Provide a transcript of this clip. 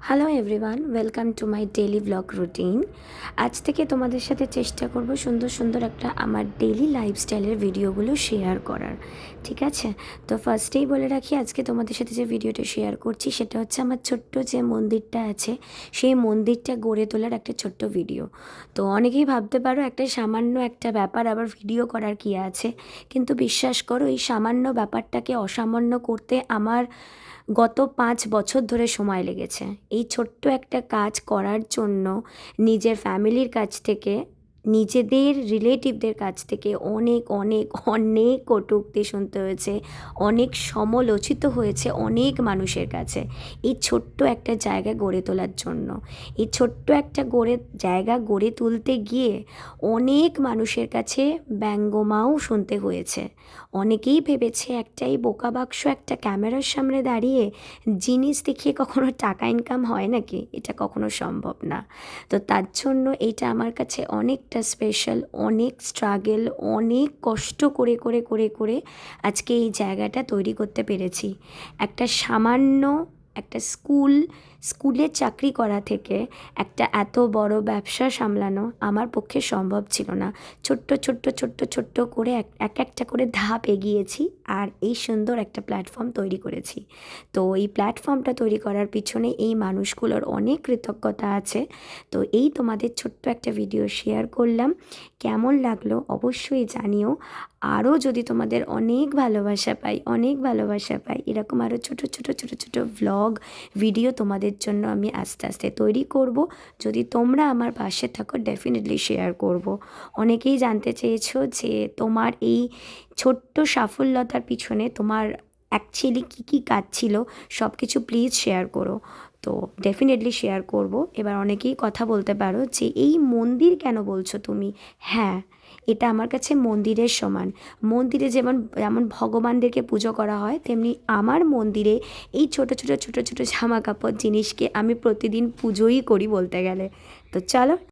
Hello everyone, welcome to my daily blog routine. আজ থেকে তোমাদের সাথে চেষ্টা করব সুন্দর সুন্দর একটা আমার ডেইলি লাইফস্টাইলের ভিডিওগুলো শেয়ার করার। ঠিক আছে? তো ফার্স্টেই বলে রাখি, আজকে তোমাদের সাথে যে ভিডিওটা শেয়ার করছি সেটা হচ্ছে আমার ছোট্ট যে মন্দিরটা আছে সেই মন্দিরটা গড়ে তোলার একটা ছোট্ট ভিডিও। তো অনেকেই ভাবতে পারো একটা সামান্য একটা ব্যাপার আবার ভিডিও করার কী আছে, কিন্তু বিশ্বাস করো এই সামান্য ব্যাপারটাকে অসামান্য করতে আমার গত 5 বছর ধরে সময় লেগেছে। এই ছোট্ট একটা কাজ করার জন্য নিজের ফ্যামিলির কাছ থেকে, নিজেদের রিলেটিভদের কাছ থেকে অনেক অনেক অনেক কটূক্তি শুনতে হয়েছে, অনেক সমালোচিত হয়েছে অনেক মানুষের কাছে এই ছোট্ট একটা জায়গা গড়ে তোলার জন্য। এই ছোট্ট একটা জায়গা গড়ে তুলতে গিয়ে অনেক মানুষের কাছে ব্যঙ্গমাও শুনতে হয়েছে। অনেকেই ভেবেছে একটাই বোকা বাক্স একটা ক্যামেরার সামনে দাঁড়িয়ে জিনিস দেখিয়ে কখনো টাকা ইনকাম হয় নাকি, এটা কখনো সম্ভব না। তো তার জন্য এটা আমার কাছে অনেকটা স্পেশাল, অনেক স্ট্রাগল, অনেক কষ্ট করে করে করে করে আজকে এই জায়গাটা তৈরি করতে পেরেছি। একটা সামান্য একটা স্কুলে চাকরি করা থেকে একটা এত বড় ব্যবসা সামলানো আমার পক্ষে সম্ভব ছিল না। ছোট্ট ছোট্ট ছোট্ট ছোট্ট করে এক একটা করে ধাপ এগিয়েছি আর এই সুন্দর একটা প্ল্যাটফর্ম তৈরি করেছি। তো এই প্ল্যাটফর্মটা তৈরি করার পিছনে এই মানুষগুলোর অনেক কৃতজ্ঞতা আছে। তো এই তোমাদের ছোট্ট একটা ভিডিও শেয়ার করলাম, কেমন লাগলো অবশ্যই জানিও। আরও যদি তোমাদের অনেক ভালোবাসা পাই এরকম আরও ছোট ছোট ছোট ছোট ভ্লগ ভিডিও তোমাদের জন্য আমি আস্তে আস্তে তৈরি করব। যদি তোমরা আমার পাশে থাকো ডেফিনেটলি শেয়ার করব। অনেকেই জানতে চেয়েছো যে তোমার এই ছোট্ট সাফল্যতার পিছনে তোমার অ্যাকচুয়ালি কী কাজ ছিল, সব কিছু প্লিজ শেয়ার করো। তো ডেফিনেটলি শেয়ার করব। এবার অনেকেই কথা বলতে পারো যে এই মন্দির কেন বলছো তুমি? হ্যাঁ, এটা আমার কাছে মন্দিরের সমান। মন্দিরে যেমন ভগবানদেরকে পুজো করা হয়, তেমনি আমার মন্দিরে এই ছোট ছোট ছোট ছোট জামা কাপড় জিনিসকে আমি প্রতিদিন পুজোই করি বলতে গেলে। তো চলো